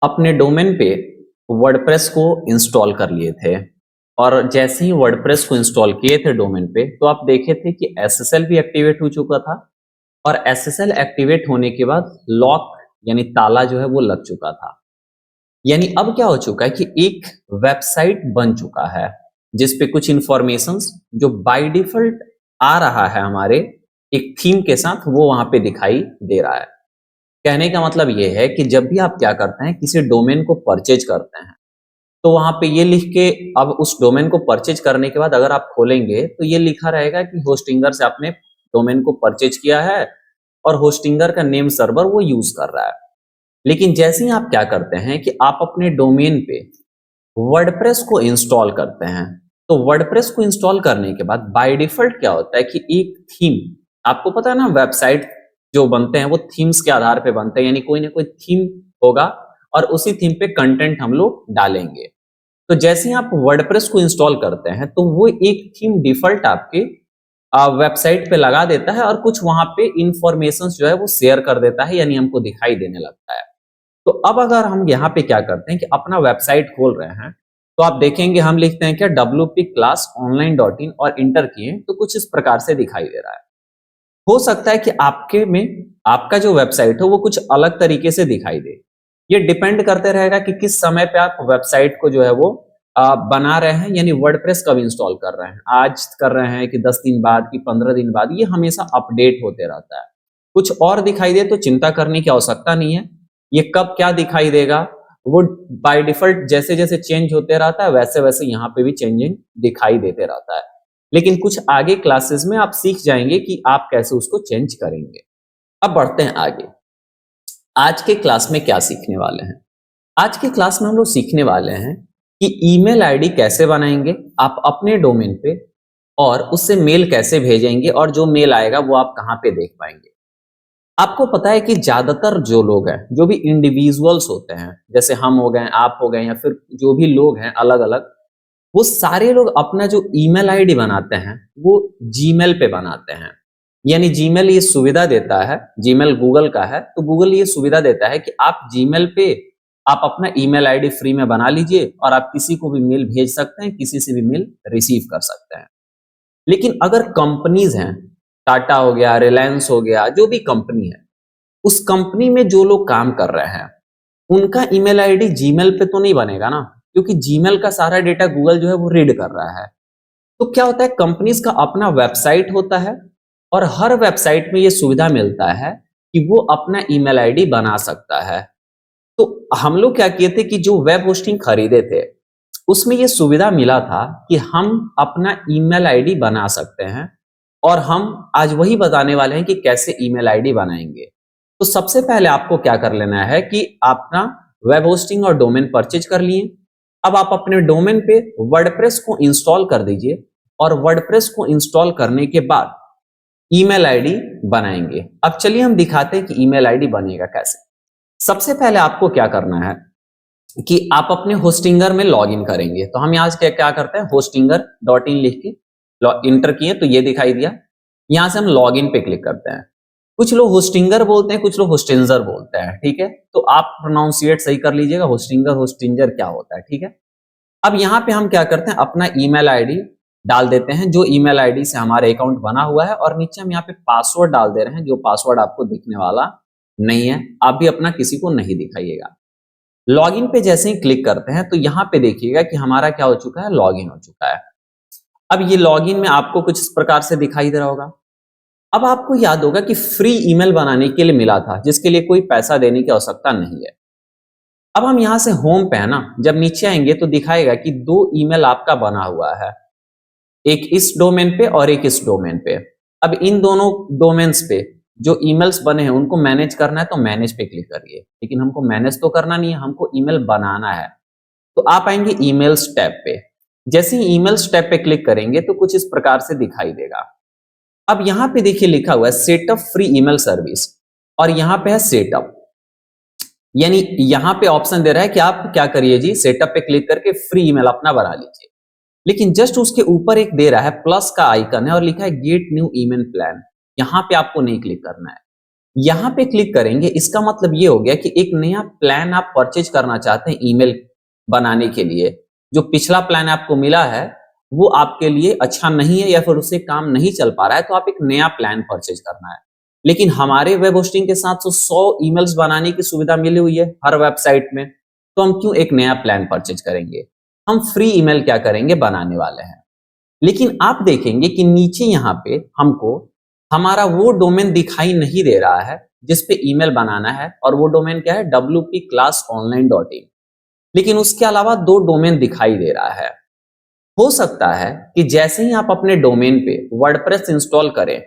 अपने डोमेन पे वर्डप्रेस को इंस्टॉल कर लिए थे और जैसे ही वर्डप्रेस को इंस्टॉल किए थे डोमेन पे तो आप देखे थे कि एसएसएल भी एक्टिवेट हो चुका था और एसएसएल एक्टिवेट होने के बाद लॉक यानी ताला जो है वो लग चुका था। यानी अब क्या हो चुका है कि एक वेबसाइट बन चुका है जिस पे कुछ इंफॉर्मेशंस जो बाय डिफॉल्ट आ रहा है हमारे एक थीम के साथ वो वहां पे दिखाई दे रहा है। कहने का मतलब ये है कि जब भी आप क्या करते हैं किसी डोमेन को परचेज करते हैं तो वहां पे ये लिख के अब उस डोमेन को परचेज करने के बाद अगर आप खोलेंगे तो ये लिखा रहेगा कि होस्टिंगर से आपने डोमेन को परचेज किया है और होस्टिंगर का नेम सर्वर वो यूज कर रहा है। लेकिन जैसे ही आप क्या करते हैं कि आप अपने डोमेन पे वर्डप्रेस को इंस्टॉल करते हैं तो वर्डप्रेस को इंस्टॉल करने के बाद बाय डिफॉल्ट क्या होता है कि एक थीम, आपको पता है ना वेबसाइट जो बनते हैं वो थीम्स के आधार पे बनते हैं, यानी कोई ना कोई थीम होगा और उसी थीम पे कंटेंट हम लोग डालेंगे। तो जैसे ही आप वर्डप्रेस को इंस्टॉल करते हैं तो वो एक थीम डिफॉल्ट आपके वेबसाइट पे लगा देता है और कुछ वहां पे इंफॉर्मेशन जो है वो शेयर कर देता है, यानी हमको दिखाई देने लगता है। तो अब अगर हम यहाँ पे क्या करते हैं कि अपना वेबसाइट खोल रहे हैं तो आप देखेंगे हम लिखते हैं क्या wp class online.in और इंटर किए तो कुछ इस प्रकार से दिखाई दे रहा है। हो सकता है कि आपके में आपका जो वेबसाइट हो वो कुछ अलग तरीके से दिखाई दे। ये डिपेंड करते रहेगा कि किस समय पे आप वेबसाइट को जो है वो बना रहे हैं, यानी वर्डप्रेस कब इंस्टॉल कर रहे हैं, आज कर रहे हैं कि 10 दिन बाद कि 15 दिन बाद, ये हमेशा अपडेट होते रहता है। कुछ और दिखाई दे तो चिंता करने की आवश्यकता नहीं है। ये कब क्या दिखाई देगा वो बाय डिफॉल्ट जैसे जैसे चेंज होते रहता है वैसे वैसे यहाँ पे भी चेंजिंग दिखाई देते रहता है। लेकिन कुछ आगे क्लासेस में आप सीख जाएंगे कि आप कैसे उसको चेंज करेंगे। अब बढ़ते हैं आगे। आज के क्लास में क्या सीखने वाले हैं? आज के क्लास में हम लोग सीखने वाले हैं कि ईमेल आईडी कैसे बनाएंगे आप अपने डोमेन पे और उससे मेल कैसे भेजेंगे और जो मेल आएगा वो आप कहां पे देख पाएंगे। आपको पता है कि ज्यादातर जो लोग हैं, जो भी इंडिविजुअल्स होते हैं, जैसे हम हो गए, आप हो गए, या फिर जो भी लोग हैं अलग अलग, वो सारे लोग अपना जो ईमेल आईडी बनाते हैं वो जीमेल पे बनाते हैं। यानी जीमेल ये सुविधा देता है, जीमेल गूगल का है तो गूगल ये सुविधा देता है कि आप जीमेल पे आप अपना ईमेल आईडी फ्री में बना लीजिए और आप किसी को भी मेल भेज सकते हैं, किसी से भी मेल रिसीव कर सकते हैं। लेकिन अगर कंपनीज हैं, टाटा हो गया, रिलायंस हो गया, जो भी कंपनी है, उस कंपनी में जो लोग काम कर रहे हैं उनका ईमेल आईडी जीमेल पे तो नहीं बनेगा ना, क्योंकि जीमेल का सारा डेटा गूगल जो है वो रीड कर रहा है। तो क्या होता है, कंपनीज का अपना वेबसाइट होता है और हर वेबसाइट में ये सुविधा मिलता है कि वो अपना ईमेल आईडी बना सकता है। तो हम लोग क्या किए थे कि जो वेब होस्टिंग खरीदे थे उसमें ये सुविधा मिला था कि हम अपना ईमेल आईडी बना सकते हैं और हम आज वही बताने वाले हैं कि कैसे ईमेल आईडी बनाएंगे। तो सबसे पहले आपको क्या कर लेना है कि अपना वेब होस्टिंग और डोमेन परचेज कर लिए। अब आप अपने डोमेन पे वर्डप्रेस को इंस्टॉल कर दीजिए और वर्डप्रेस को इंस्टॉल करने के बाद ईमेल आईडी बनाएंगे। अब चलिए हम दिखाते हैं कि ईमेल आईडी बनेगा कैसे। सबसे पहले आपको क्या करना है कि आप अपने होस्टिंगर में लॉगिन करेंगे। तो हम यहाँ से क्या क्या करते हैं, होस्टिंगर डॉट इन लिख के इंटर किए तो ये दिखाई दिया। यहां से हम लॉगिन पे क्लिक करते हैं। कुछ लोग होस्टिंगर बोलते हैं, कुछ लोग होस्टिंजर बोलते हैं, ठीक है, तो आप प्रोनाउंसिएट सही कर लीजिएगा, होस्टिंगर होस्टिंजर क्या होता है, ठीक है। अब यहाँ पे हम क्या करते हैं, अपना ईमेल आईडी डाल देते हैं जो ईमेल आईडी से हमारा अकाउंट बना हुआ है और नीचे हम यहाँ पे पासवर्ड डाल दे रहे हैं जो पासवर्ड आपको दिखने वाला नहीं है। आप भी अपना किसी को नहीं दिखाइएगा। लॉगिन पे जैसे ही क्लिक करते हैं तो यहाँ पे देखिएगा कि हमारा क्या हो चुका है, लॉगिन हो चुका है। अब ये लॉगिन में आपको कुछ इस प्रकार से दिखाई दे रहा होगा। अब आपको याद होगा कि फ्री ईमेल बनाने के लिए मिला था जिसके लिए कोई पैसा देने की आवश्यकता नहीं है। अब हम यहां से होम पे है ना, जब नीचे आएंगे तो दिखाएगा कि दो ईमेल आपका बना हुआ है, एक इस डोमेन पे और एक इस डोमेन पे। अब इन दोनों डोमेन्स पे जो ईमेल्स बने हैं उनको मैनेज करना है तो मैनेज पे क्लिक करिए। लेकिन हमको मैनेज तो करना नहीं है, हमको ईमेल बनाना है। तो आप आएंगे ईमेल्स टैब पे। जैसे ही ईमेल्स टैब पे क्लिक करेंगे तो कुछ इस प्रकार से दिखाई देगा। अब यहाँ पे देखिए लिखा हुआ है सेटअप फ्री ईमेल सर्विस और यहाँ पे है सेटअप, यानी यहाँ पे ऑप्शन दे रहा है कि आप क्या करिए जी, सेटअप पे क्लिक करके फ्री ईमेल अपना बना लीजिए। लेकिन जस्ट उसके ऊपर एक दे रहा है प्लस का आइकन है और लिखा है गेट न्यू ईमेल प्लान, यहाँ पे आपको नहीं क्लिक करना है। यहां पे क्लिक करेंगे, इसका मतलब ये हो गया कि एक नया प्लान आप परचेज करना चाहते हैं ईमेल बनाने के लिए। जो पिछला प्लान आपको मिला है वो आपके लिए अच्छा नहीं है या फिर उससे काम नहीं चल पा रहा है, तो आप एक नया प्लान परचेज करना है। लेकिन हमारे वेब होस्टिंग के साथ तो 100 ईमेल्स बनाने की सुविधा मिली हुई है हर वेबसाइट में, तो हम क्यों एक नया प्लान परचेज करेंगे। हम फ्री ईमेल क्या करेंगे, बनाने वाले हैं। लेकिन आप देखेंगे कि नीचे यहाँ पे हमको हमारा वो डोमेन दिखाई नहीं दे रहा है जिस पे ईमेल बनाना है, और वो डोमेन क्या है, wpclassonline.in। लेकिन उसके अलावा दो डोमेन दिखाई दे रहा है। हो सकता है कि जैसे ही आप अपने डोमेन पे वर्डप्रेस इंस्टॉल करें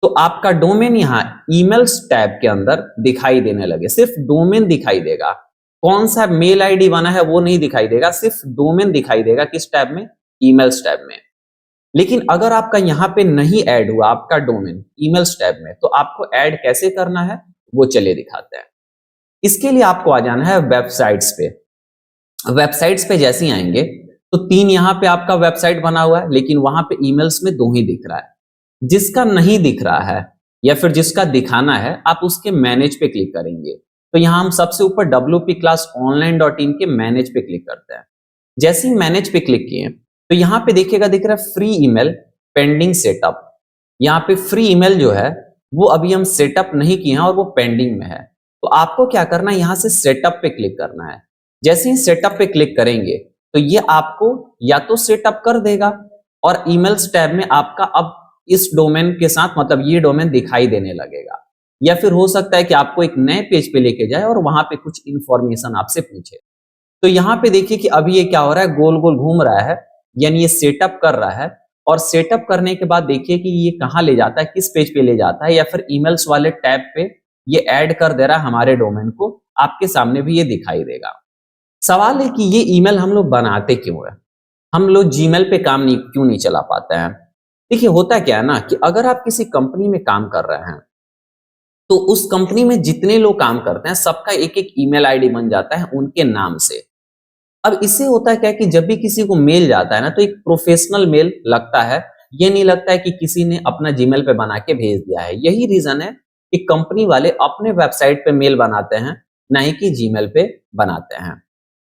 तो आपका डोमेन यहाँ ईमेल्स टैब के अंदर दिखाई देने लगे। सिर्फ डोमेन दिखाई देगा, कौन सा मेल आईडी बना है वो नहीं दिखाई देगा, सिर्फ डोमेन दिखाई देगा। किस टैब में, ईमेल्स टैब में। लेकिन अगर आपका यहाँ पे नहीं ऐड हुआ आपका डोमेन ईमेल्स टैब में, तो आपको ऐड कैसे करना है वो चलिए दिखाते हैं। इसके लिए आपको आ जाना है वेबसाइट्स पे। वेबसाइट्स पे जैसे ही आएंगे तो 3 यहाँ पे आपका वेबसाइट बना हुआ है, लेकिन वहां पे ईमेल्स में 2 ही दिख रहा है। जिसका नहीं दिख रहा है या फिर जिसका दिखाना है, आप उसके मैनेज पे क्लिक करेंगे। तो यहां हम सबसे ऊपर wpclassonline.in के मैनेज पे क्लिक करते हैं। जैसे ही मैनेज पे क्लिक किए तो यहाँ पे देखिएगा, दिख रहा है फ्री ईमेल पेंडिंग सेटअप। यहाँ पे फ्री ईमेल जो है वो अभी हम सेटअप नहीं किए हैं और वो पेंडिंग में है। तो आपको क्या करना है, यहाँ से सेटअप पे क्लिक करना है। जैसे ही सेटअप पे क्लिक करेंगे तो ये आपको या तो सेटअप कर देगा और ईमेल्स टैब में आपका अब इस डोमेन के साथ, मतलब ये डोमेन दिखाई देने लगेगा। या फिर हो सकता है कि आपको एक नए पेज पे लेके जाए और वहां पे कुछ इंफॉर्मेशन आपसे पूछे। तो यहाँ पे देखिए कि अभी ये क्या हो रहा है, गोल गोल घूम रहा है, यानी ये सेटअप कर रहा है। और सेटअप करने के बाद देखिए कि ये कहाँ ले जाता है, किस पेज पे ले जाता है, या फिर ईमेल्स वाले टैब पे ये ऐड कर दे रहा है हमारे डोमेन को। आपके सामने भी ये दिखाई देगा। सवाल है कि ये ईमेल हम लोग बनाते क्यों है, हम लोग जीमेल पे काम नहीं क्यों नहीं चला पाते हैं। देखिए होता क्या है ना, कि अगर आप किसी कंपनी में काम कर रहे हैं तो उस कंपनी में जितने लोग काम करते हैं सबका एक एक ईमेल आईडी बन जाता है उनके नाम से। अब इससे होता है क्या कि जब भी किसी को मेल जाता है ना, तो एक प्रोफेशनल मेल लगता है। ये नहीं लगता है कि किसी ने अपना जीमेल पे बना के भेज दिया है। यही रीजन है कि कंपनी वाले अपने वेबसाइट पे मेल बनाते हैं, ना ही कि जीमेल पे बनाते हैं।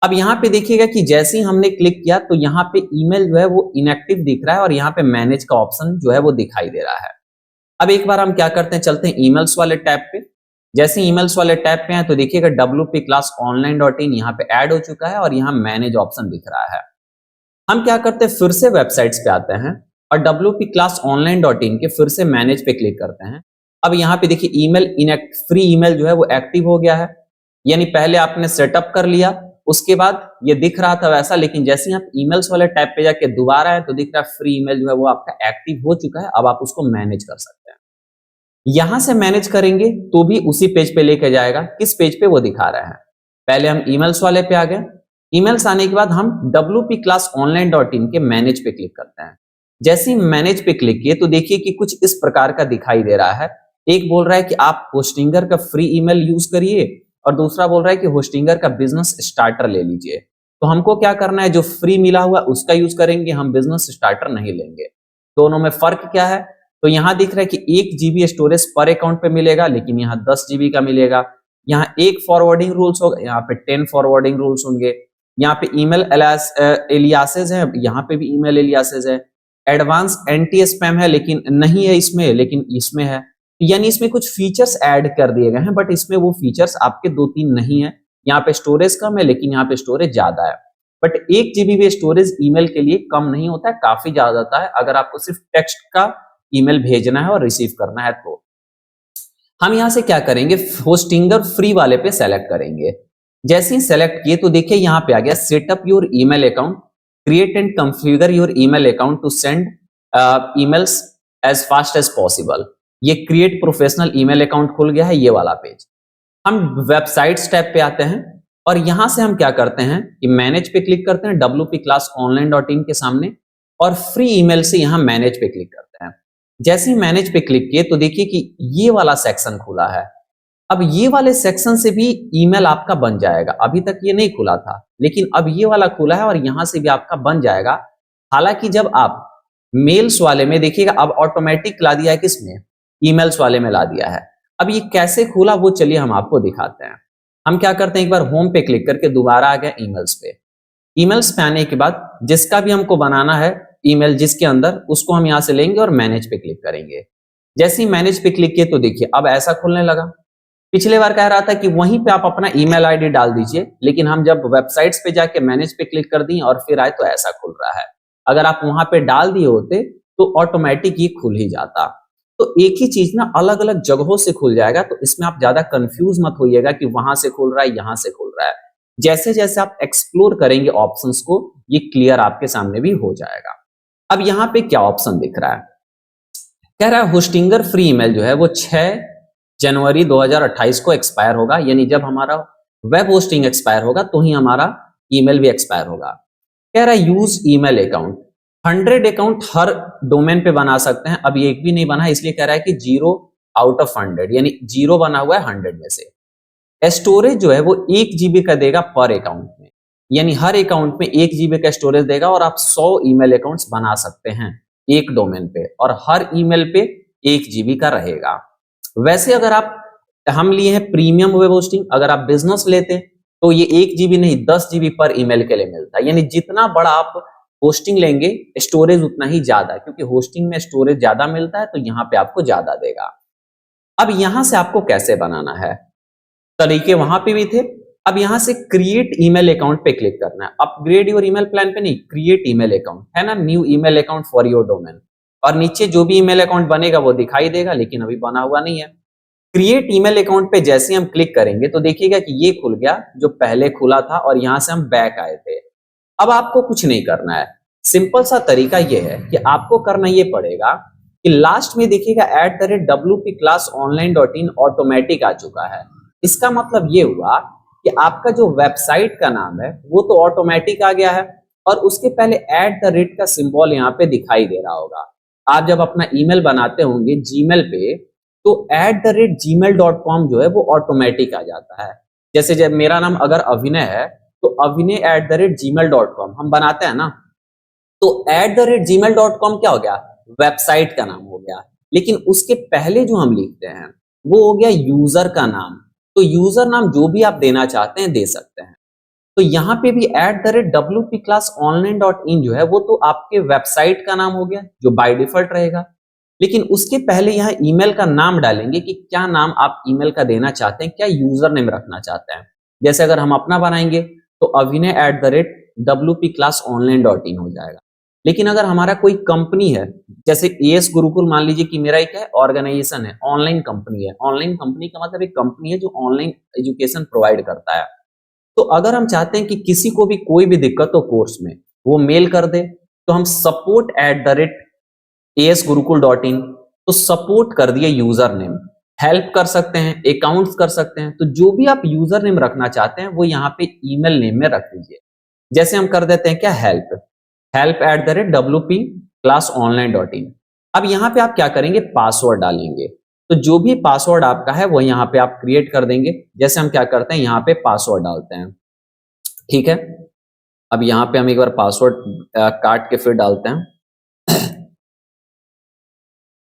अब यहाँ पे देखिएगा कि जैसे ही हमने क्लिक किया तो यहाँ पे ईमेल जो है वो इनएक्टिव दिख रहा है और यहाँ पे मैनेज का ऑप्शन जो है वो दिखाई दे रहा है। अब एक बार हम क्या करते हैं, चलते हैं ईमेल्स वाले टैब पे। जैसे ईमेल्स वाले टैब पे हैं तो देखिएगा wpclassonline.in यहाँ पे ऐड हो चुका है और यहाँ मैनेज ऑप्शन दिख रहा है। हम क्या करते हैं, फिर से वेबसाइट्स पे आते हैं और wpclassonline.in के फिर से मैनेज पे क्लिक करते हैं। अब यहाँ पे देखिए ईमेल इनएक्ट फ्री ईमेल जो है वो एक्टिव हो गया है। यानी पहले आपने सेटअप कर लिया, उसके बाद ये दिख रहा था वैसा, लेकिन जैसे ही आप ईमेल्स वाले टैब पे जाके दोबारा है तो दिख रहा है फ्री ईमेल जो है वो आपका एक्टिव हो चुका है। अब आप उसको मैनेज कर सकते हैं। यहां से मैनेज करेंगे तो भी उसी पेज पे लेके जाएगा। किस पेज पे वो दिखा रहा है, पहले हम ईमेल्स वाले पे आ गए। ईमेल्स आने के बाद हम wpclassonline.in के मैनेज पे क्लिक करते हैं। जैसे ही मैनेज पे क्लिक किए तो देखिए कि कुछ इस प्रकार का दिखाई दे रहा है। एक बोल रहा है कि आप होस्टिंगर का फ्री ईमेल यूज करिए और दूसरा बोल रहा है कि होस्टिंगर का बिजनेस स्टार्टर ले लीजिए। तो हमको क्या करना है, जो फ्री मिला हुआ उसका यूज करेंगे, हम बिजनेस स्टार्टर नहीं लेंगे। दोनों में फर्क क्या है, तो यहाँ दिख रहा है कि 1 GB स्टोरेज पर अकाउंट पे मिलेगा, लेकिन यहाँ 10 GB का मिलेगा। यहाँ एक फॉरवर्डिंग रूल्स होगा, यहाँ पे 10 फॉरवर्डिंग रूल्स होंगे। यहाँ पे ईमेल एलियासेज है, यहाँ पे भी ईमेल एलियासेज है। एडवांस एंटी स्पैम है लेकिन नहीं है इसमें, लेकिन इसमें है। यानी इसमें कुछ फीचर्स ऐड कर दिए गए हैं, बट इसमें वो फीचर्स आपके 2-3 नहीं है। यहाँ पे स्टोरेज कम है लेकिन यहाँ पे स्टोरेज ज्यादा है। बट 1 GB भी स्टोरेज ईमेल के लिए कम नहीं होता है, काफी ज्यादा होता है अगर आपको सिर्फ टेक्स्ट का ईमेल भेजना है और रिसीव करना है। तो हम यहां से क्या करेंगे, होस्टिंगर फ्री वाले पे सेलेक्ट करेंगे। जैसे ही सेलेक्ट किए तो देखिए यहाँ पे आ गया setup your email account, create and configure your email account to send emails as fast as possible. ये क्रिएट प्रोफेशनल ईमेल अकाउंट खुल गया है, ये वाला पेज। हम वेबसाइट्स टैब पे आते हैं और यहां से हम क्या करते हैं कि मैनेज पे क्लिक करते हैं wpclassonline.in के सामने, और फ्री ईमेल से यहां मैनेज पे क्लिक करते हैं। जैसे ही मैनेज पे क्लिक किए तो देखिए कि ये वाला सेक्शन खुला है। अब ये वाले सेक्शन से भी ईमेल आपका बन जाएगा। अभी तक ये नहीं खुला था, लेकिन अब ये वाला खुला है और यहां से भी आपका बन जाएगा। हालांकि जब आप मेल्स वाले में देखिएगा, अब ऑटोमेटिक ला दिया है, किसमें, ईमेल्स वाले में ला दिया है। अब ये कैसे खुला वो चलिए हम आपको दिखाते हैं। हम क्या करते हैं, एक बार होम पे क्लिक करके दोबारा आ गए ईमेल्स पे। ईमेल्स पे आने के बाद जिसका भी हमको बनाना है ईमेल जिसके अंदर, उसको हम यहां से लेंगे और मैनेज पे क्लिक करेंगे। जैसे ही मैनेज पे क्लिक किए तो देखिए अब ऐसा खुलने लगा। पिछले बार कह रहा था कि वहीं पे आप अपना ईमेल आईडी डाल दीजिए, लेकिन हम जब वेबसाइट्स पे जाके मैनेज पे क्लिक कर दिए और फिर आए तो ऐसा खुल रहा है। अगर आप वहां पे डाल दिए होते तो ऑटोमेटिक ये खुल ही जाता। तो एक ही चीज ना अलग अलग जगहों से खुल जाएगा, तो इसमें आप ज्यादा कंफ्यूज मत होइएगा कि वहां से खुल रहा है यहां से खुल रहा है। जैसे जैसे आप एक्सप्लोर करेंगे ऑप्शंस को, ये क्लियर आपके सामने भी हो जाएगा। अब यहाँ पे क्या ऑप्शन दिख रहा है, कह रहा है होस्टिंगर फ्री ईमेल जो है वो 6 जनवरी 2028 को एक्सपायर होगा, यानी जब हमारा वेब होस्टिंग एक्सपायर होगा तो ही हमारा ईमेल भी एक्सपायर होगा। कह रहा है यूज ईमेल अकाउंट, 100 अकाउंट हर डोमेन पे बना सकते हैं। अब ये एक भी नहीं बना है, इसलिए कह रहा है कि 0 आउट ऑफ 100, यानी 0 बना हुआ है 100 में से। स्टोरेज जो है वो 1 जीबी का देगा पर अकाउंट में, यानी हर अकाउंट में 1 जीबी का स्टोरेज देगा और आप 100 ईमेल अकाउंट्स बना सकते हैं एक डोमेन पे, और हर ईमेल पे 1 जीबी का रहेगा। वैसे अगर आप, हम लिए हैं प्रीमियम वेब होस्टिंग, अगर आप बिजनेस लेते तो ये 1 जीबी नहीं 10 जीबी पर ईमेल के लिए मिलता है, यानी जितना बड़ा आप होस्टिंग लेंगे स्टोरेज उतना ही ज्यादा, क्योंकि होस्टिंग में स्टोरेज ज्यादा मिलता है तो यहाँ पे आपको ज्यादा देगा। अब यहां से आपको कैसे बनाना है, तरीके वहां पे भी थे। अब यहां से क्रिएट ईमेल अकाउंट पे क्लिक करना है, अपग्रेड योर ईमेल प्लान पे नहीं, क्रिएट ईमेल अकाउंट है ना, new email account for your domain, और नीचे जो भी ईमेल अकाउंट बनेगा वो दिखाई देगा, लेकिन अभी बना हुआ नहीं है। क्रिएट ईमेल अकाउंट पे जैसे हम क्लिक करेंगे तो देखिएगा कि ये खुल गया जो पहले खुला था, और यहां से हम बैक आए थे। अब आपको कुछ नहीं करना है, सिंपल सा तरीका ये है कि आपको करना ये पड़ेगा कि लास्ट में देखिएगा @wpclassonline.in ऑटोमेटिक आ चुका है। इसका मतलब ये हुआ कि आपका जो वेबसाइट का नाम है वो तो ऑटोमेटिक आ गया है, और उसके पहले @ का सिंबल यहाँ पे दिखाई दे रहा होगा। आप जब अपना ईमेल बनाते होंगे जीमेल पे तो @gmail.com जो है वो ऑटोमेटिक आ जाता है। जैसे जब मेरा नाम अगर अभिनय है तो अभिनय @gmail.com हम बनाते हैं ना, तो @gmail.com क्या हो गया, वेबसाइट का नाम हो गया। लेकिन उसके पहले जो हम लिखते हैं वो हो गया यूजर का नाम। तो यूजर नाम जो भी आप देना चाहते हैं दे सकते हैं। तो यहाँ पे भी @wpclassonline.in जो है वो तो आपके वेबसाइट का नाम हो गया जो बाय डिफॉल्ट रहेगा, लेकिन उसके पहले यहाँ ईमेल का नाम डालेंगे कि क्या नाम आप ईमेल का देना चाहते हैं, क्या यूजर नेम रखना चाहते हैं। जैसे अगर हम अपना बनाएंगे तो अभिनय @wpclassonline.in हो जाएगा। लेकिन अगर हमारा कोई कंपनी है, जैसे एएस गुरुकुल मान लीजिए कि मेरा एक है ऑर्गेनाइजेशन है, ऑनलाइन कंपनी है। ऑनलाइन कंपनी का मतलब एक कंपनी है जो ऑनलाइन एजुकेशन प्रोवाइड करता है। तो अगर हम चाहते हैं कि किसी को भी कोई भी दिक्कत हो कोर्स में वो मेल कर दे, तो हम support@asgurukul.in, तो सपोर्ट कर दिए यूजर नेम, हेल्प कर सकते हैं, अकाउंट्स कर सकते हैं। तो जो भी आप यूजर नेम रखना चाहते हैं वो यहाँ पे ईमेल नेम में रख लीजिए। जैसे हम कर देते हैं क्या, help@wpclassonline.in। अब यहाँ पे आप क्या करेंगे, पासवर्ड डालेंगे। तो जो भी पासवर्ड आपका है वो यहाँ पे आप क्रिएट कर देंगे। जैसे हम क्या करते हैं, यहाँ पे पासवर्ड डालते हैं, ठीक है। अब यहाँ पे हम एक बार पासवर्ड काट के फिर डालते हैं,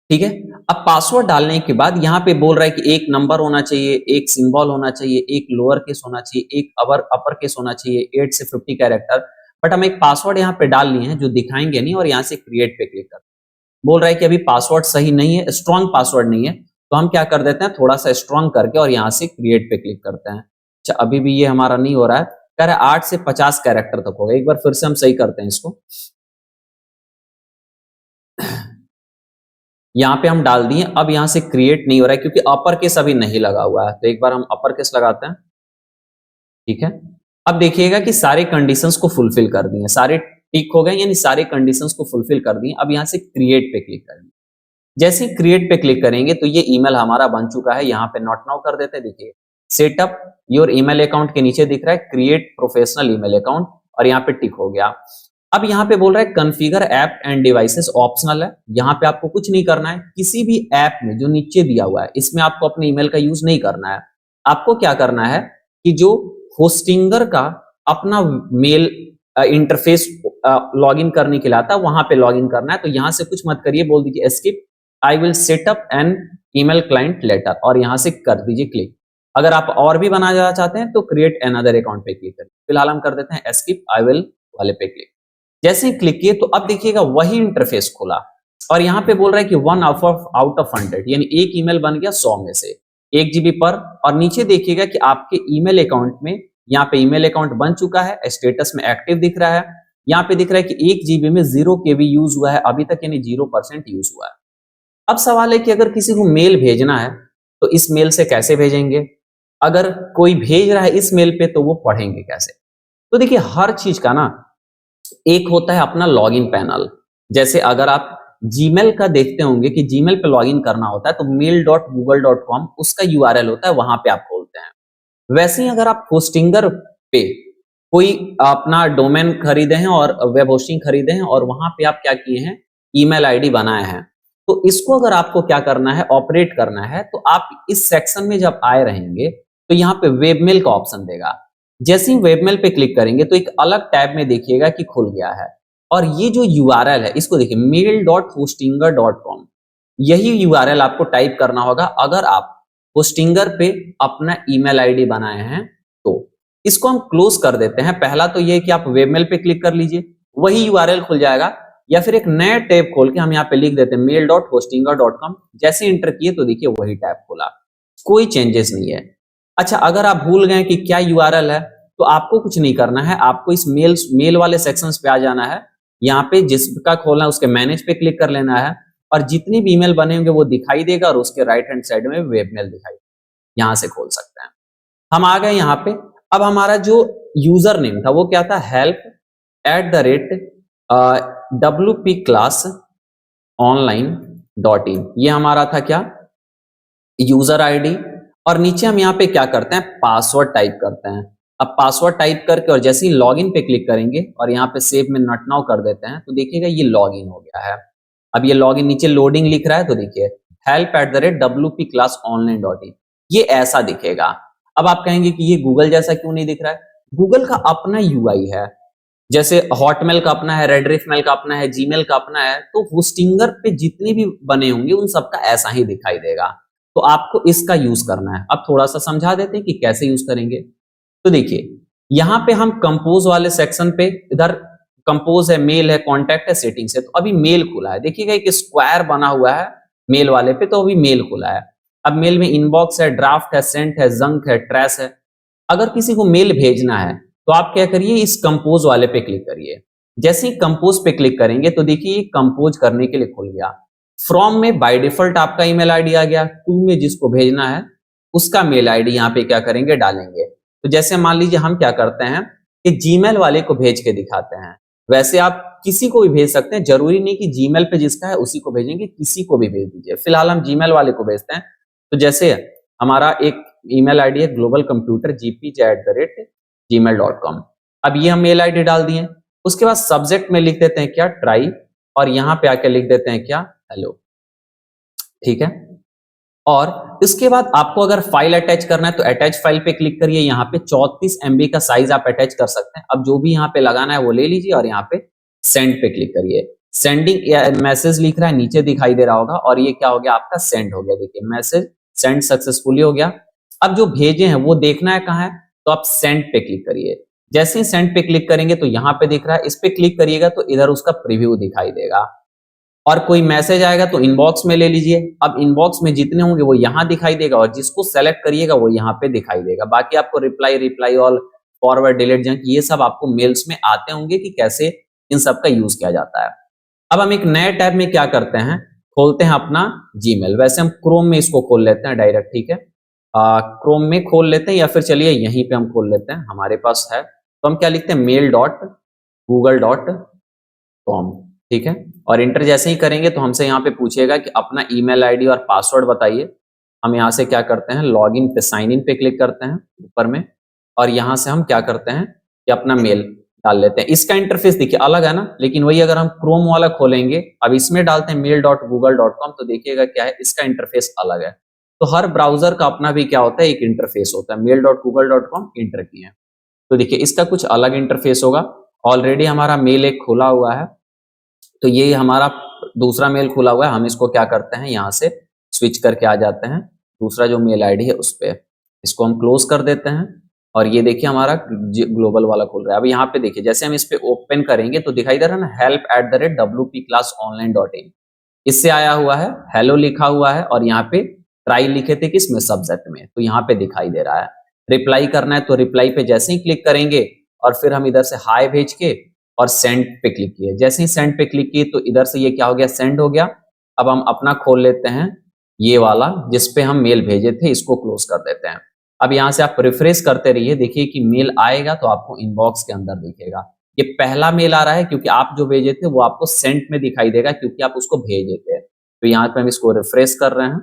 ठीक है। अब पासवर्ड डालने के बाद यहाँ पे बोल रहा है कि एक नंबर होना चाहिए, एक सिंबल होना चाहिए, एक लोअर केस होना चाहिए, एक अपर केस होना चाहिए, 8 से 50 कैरेक्टर। बट हम एक पासवर्ड यहाँ पे डाल लिए हैं जो दिखाएंगे नहीं, और यहाँ से क्रिएट पे क्लिक कर, बोल रहा है कि अभी पासवर्ड सही नहीं है, स्ट्रॉन्ग पासवर्ड नहीं है। तो हम क्या कर देते हैं, थोड़ा सा स्ट्रॉन्ग करके और यहाँ से क्रिएट पे क्लिक करते हैं। अच्छा, अभी भी ये हमारा नहीं हो रहा है, कह रहा है 8 से 50 कैरेक्टर तक होगा। एक बार फिर से हम सही करते हैं इसको, यहाँ पे हम डाल दिए। अब यहाँ से क्रिएट नहीं हो रहा है क्योंकि अपर केस अभी नहीं लगा हुआ है। तो एक बार हम अपर केस लगाते हैं, ठीक है। अब देखिएगा कि सारे कंडीशंस को फुलफिल कर दिए, सारे टिक हो गए, यानी सारे कंडीशंस को फुलफिल कर दिए। अब यहाँ से क्रिएट पे क्लिक करेंगे। जैसे ही क्रिएट पे क्लिक करेंगे तो ये ईमेल हमारा बन चुका है। यहाँ पे नोट नाउ कर देते हैं, देखिए सेटअप योर ईमेल अकाउंट के नीचे दिख रहा है क्रिएट प्रोफेशनल ईमेल अकाउंट, और यहाँ पे टिक हो गया। अब यहाँ पे बोल रहा है configure app end devices optional है। यहाँ पे आपको कुछ नहीं करना है, किसी भी ऐप में जो नीचे दिया हुआ है इसमें आपको अपने ईमेल का यूज नहीं करना है। आपको क्या करना है कि जो होस्टिंगर का अपना मेल इंटरफेस लॉगिन करने के लिए आता है वहां पे लॉगिन करना है। तो यहाँ से कुछ मत करिए, बोल दीजिए escape I will set up an email client later, और यहां से कर दीजिए क्लिक। अगर आप और भी बनाना चाहते हैं तो क्रिएट अनदर अकाउंट पे क्लिक करिए। फिलहाल हम कर देते हैं एस्केप आई विल वाले पे क्लिक। जैसे ही क्लिक किए तो अब देखिएगा वही इंटरफेस खुला, और यहाँ पे बोल रहा है कि 1 आउट ऑफ 100, यानी एक ईमेल बन गया 100 में से, 1 जीबी पर। और नीचे देखिएगा कि आपके ईमेल अकाउंट में, यहाँ पे ईमेल अकाउंट बन चुका है, स्टेटस में एक्टिव दिख रहा है। यहाँ पे दिख रहा है कि 1 जीबी में 0 केबी यूज हुआ है अभी तक, यानी 0% यूज हुआ है। अब सवाल है कि अगर किसी को मेल भेजना है तो इस मेल से कैसे भेजेंगे? अगर कोई भेज रहा है इस मेल पे तो वो पढ़ेंगे कैसे? तो देखिए हर चीज का ना एक होता है अपना लॉगिन पैनल। जैसे अगर आप जीमेल का देखते होंगे कि जीमेल पे लॉगिन करना होता है तो mail.google.com उसका यूआरएल होता है, वहां पे आप खोलते हैं। वैसे ही अगर आप होस्टिंगर पे कोई अपना डोमेन खरीदे हैं और वेब होस्टिंग खरीदे हैं और वहां पे आप क्या किए हैं, ईमेल आईडी बनाए हैं, तो इसको अगर आपको क्या करना है, ऑपरेट करना है, तो आप इस सेक्शन में जब आए रहेंगे तो यहाँ पे वेबमेल का ऑप्शन देगा। जैसे ही वेबमेल पे क्लिक करेंगे तो एक अलग टैब में देखिएगा कि खुल गया है, और ये जो यूआरएल है इसको देखिए mail.hostinger.com, यही यूआरएल आपको टाइप करना होगा अगर आप होस्टिंगर पे अपना ईमेल आईडी बनाए हैं तो। इसको हम क्लोज कर देते हैं। पहला तो ये कि आप वेबमेल पे क्लिक कर लीजिए, वही यूआरएल खुल जाएगा, या फिर एक नया टैब खोल के हम यहाँ पे लिख देते हैं mail.hostinger.com। जैसे इंटर किए तो देखिए वही टैब खुला, कोई चेंजेस नहीं है। अच्छा, अगर आप भूल गए कि क्या यूआरएल है तो आपको कुछ नहीं करना है, आपको इस मेल वाले सेक्शंस पे आ जाना है। यहाँ पे जिसका खोलना है उसके मैनेज पे क्लिक कर लेना है, और जितने भी ईमेल बने होंगे वो दिखाई देगा, और उसके राइट हैंड साइड में वेबमेल दिखाई देगा, यहाँ से खोल सकते हैं। हम आ गए यहाँ पे। अब हमारा जो यूजर नेम था वो क्या था, help@wpclassonline.in, ये हमारा था क्या, यूजर आईडी। और नीचे हम यहाँ पे क्या करते हैं, पासवर्ड टाइप करते हैं। अब पासवर्ड टाइप करके और जैसे ही लॉगिन पे क्लिक करेंगे और यहाँ पे सेव में नॉट नाउ कर देते हैं तो देखिएगा ये लॉगिन हो गया है। अब ये लॉगिन, नीचे लोडिंग लिख रहा है तो देखिए help@wpclassonline.in, ये ऐसा दिखेगा। अब आप कहेंगे कि ये गूगल जैसा क्यों नहीं दिख रहा है? गूगल का अपना यूआई है, जैसे हॉटमेल का अपना है, रेडरिफ मेल का अपना है, जीमेल का अपना है, तो होस्टिंगर पे जितने भी बने होंगे उन सबका ऐसा ही दिखाई देगा। तो आपको इसका यूज करना है। अब थोड़ा सा समझा देते हैं कि कैसे यूज करेंगे। तो देखिए यहाँ पे हम कंपोज वाले सेक्शन पे, इधर कंपोज है, मेल है, कॉन्टैक्ट है, सेटिंग्स है, तो अभी मेल खुला है। देखिएगा एक स्क्वायर बना हुआ है मेल वाले पे, तो अभी मेल खुला है। अब मेल में इनबॉक्स है, ड्राफ्ट है, सेंट है, जंक है, ट्रेस है। अगर किसी को मेल भेजना है तो आप क्या करिए, इस कंपोज वाले पे क्लिक करिए। जैसे ही कंपोज पे क्लिक करेंगे तो देखिए कंपोज करने के लिए खुल गया। फ्रॉम में बाय डिफॉल्ट आपका ईमेल आईडी आ गया, टू में जिसको भेजना है उसका मेल आईडी यहाँ पे क्या करेंगे, डालेंगे। तो जैसे मान लीजिए हम क्या करते हैं कि जीमेल वाले को भेज के दिखाते हैं, वैसे आप किसी को भी भेज सकते हैं, जरूरी नहीं कि जीमेल पे जिसका है उसी को भेजेंगे, किसी को भी भेज दीजिए। फिलहाल हम जीमेल वाले को भेजते हैं। तो जैसे हमारा एक ईमेल आईडी है globalcomputergpj@gmail.com। अब ये हम मेल आईडी डाल दिए। उसके बाद सब्जेक्ट में लिख देते हैं क्या, ट्राई, और यहाँ पे आके लिख देते हैं क्या, हेलो। ठीक है। और इसके बाद आपको अगर फाइल अटैच करना है तो अटैच फाइल पे क्लिक करिए। यहाँ पे 34 MB का साइज आप अटैच कर सकते हैं। अब जो भी यहाँ पे लगाना है वो ले लीजिए और यहाँ पे सेंड पे क्लिक करिए। सेंडिंग मैसेज लिख रहा है, नीचे दिखाई दे रहा होगा, और ये क्या हो गया, आपका सेंड हो गया। देखिए मैसेज सेंड सक्सेसफुली हो गया। अब जो भेजे हैं वो देखना है कहाँ है, तो आप सेंड पे क्लिक करिए। जैसे ही सेंड पे क्लिक करेंगे तो यहाँ पे दिख रहा है, इस पे क्लिक करिएगा तो इधर उसका प्रीव्यू दिखाई देगा। और कोई मैसेज आएगा तो इनबॉक्स में ले लीजिए। अब इनबॉक्स में जितने होंगे वो यहाँ दिखाई देगा, और जिसको सेलेक्ट करिएगा वो यहाँ पे दिखाई देगा। बाकी आपको reply all, forward, delete, junk, ये सब आपको मेल्स में आते होंगे कि कैसे इन सब का यूज किया जाता है। अब हम एक नए टैब में क्या करते हैं, खोलते हैं अपना जीमेल। वैसे हम क्रोम में इसको खोल लेते हैं डायरेक्ट, ठीक है, क्रोम में खोल लेते हैं, या फिर चलिए यहीं पे हम खोल लेते हैं, हमारे पास है। तो हम क्या लिखते हैं, mail.google.com, ठीक है। और इंटर जैसे ही करेंगे तो हमसे यहाँ पे पूछेगा कि अपना ईमेल आईडी और पासवर्ड बताइए। हम यहाँ से क्या करते हैं, लॉगिन पे, साइन इन पे क्लिक करते हैं ऊपर में, और यहाँ से हम क्या करते हैं कि अपना मेल डाल लेते हैं। इसका इंटरफेस देखिए अलग है ना, लेकिन वही अगर हम क्रोम वाला खोलेंगे, अब इसमें डालते हैं mail.google.com, तो देखिएगा क्या है, इसका इंटरफेस अलग है। तो हर ब्राउजर का अपना भी क्या होता है, एक इंटरफेस होता है। mail.google.com इंटर किए तो देखिए इसका कुछ अलग इंटरफेस होगा। ऑलरेडी हमारा मेल एक खुला हुआ है, तो ये हमारा दूसरा मेल खुला हुआ है, हम इसको क्या करते हैं, यहाँ से स्विच करके आ जाते हैं दूसरा जो मेल आईडी है उस पे, इसको हम क्लोज कर देते हैं और ये देखिए हमारा ग्लोबल वाला खुल रहा है। अब यहाँ पे देखिए जैसे हम इस पे ओपन करेंगे तो दिखाई दे रहा है ना, help@wpclassonline.in, इससे आया हुआ है, हेलो लिखा हुआ है और यहाँ पे ट्राई लिखे थे किसमें, सब्जेक्ट में, तो यहाँ पे दिखाई दे रहा है। रिप्लाई करना है तो रिप्लाई पे जैसे ही क्लिक करेंगे और फिर हम इधर से हाय भेज के और सेंड पे क्लिक किए, जैसे ही सेंड पे क्लिक किए तो इधर से ये क्या हो गया, सेंड हो गया। अब हम अपना खोल लेते हैं ये वाला जिसपे हम मेल भेजे थे, इसको क्लोज कर देते हैं। अब यहाँ से आप रिफ्रेश करते रहिए, देखिए कि मेल आएगा तो आपको इनबॉक्स के अंदर दिखेगा। ये पहला मेल आ रहा है क्योंकि आप जो भेजे थे वो आपको सेंट में दिखाई देगा क्योंकि आप उसको भेजे थे। तो यहाँ पे हम इसको रिफ्रेश कर रहे हैं,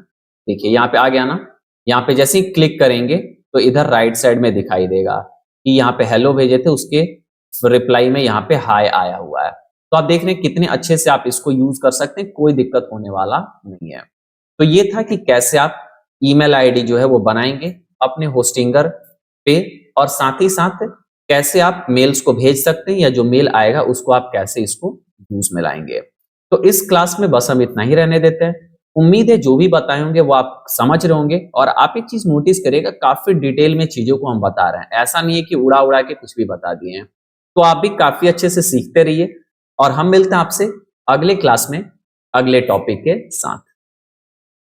देखिए यहाँ पे आ गया ना। यहाँ पे जैसे ही क्लिक करेंगे तो इधर राइट साइड में दिखाई देगा कि यहाँ पे हेलो भेजे थे, उसके रिप्लाई में यहाँ पे हाय आया हुआ है। तो आप देख रहे हैं कितने अच्छे से आप इसको यूज कर सकते हैं, कोई दिक्कत होने वाला नहीं है। तो ये था कि कैसे आप ईमेल आईडी जो है वो बनाएंगे अपने होस्टिंगर पे, और साथ ही साथ कैसे आप मेल्स को भेज सकते हैं या जो मेल आएगा उसको आप कैसे इसको यूज में लाएंगे। तो इस क्लास में बस हम इतना ही रहने देते हैं। उम्मीद है जो भी बताए होंगे वो आप समझ रहे होंगे, और आप एक चीज नोटिस करिएगा काफी डिटेल में चीजों को हम बता रहे हैं, ऐसा नहीं है कि उड़ा उड़ा के कुछ भी बता दिए हैं। तो आप भी काफी अच्छे से सीखते रहिए और हम मिलते हैं आपसे अगले क्लास में अगले टॉपिक के साथ।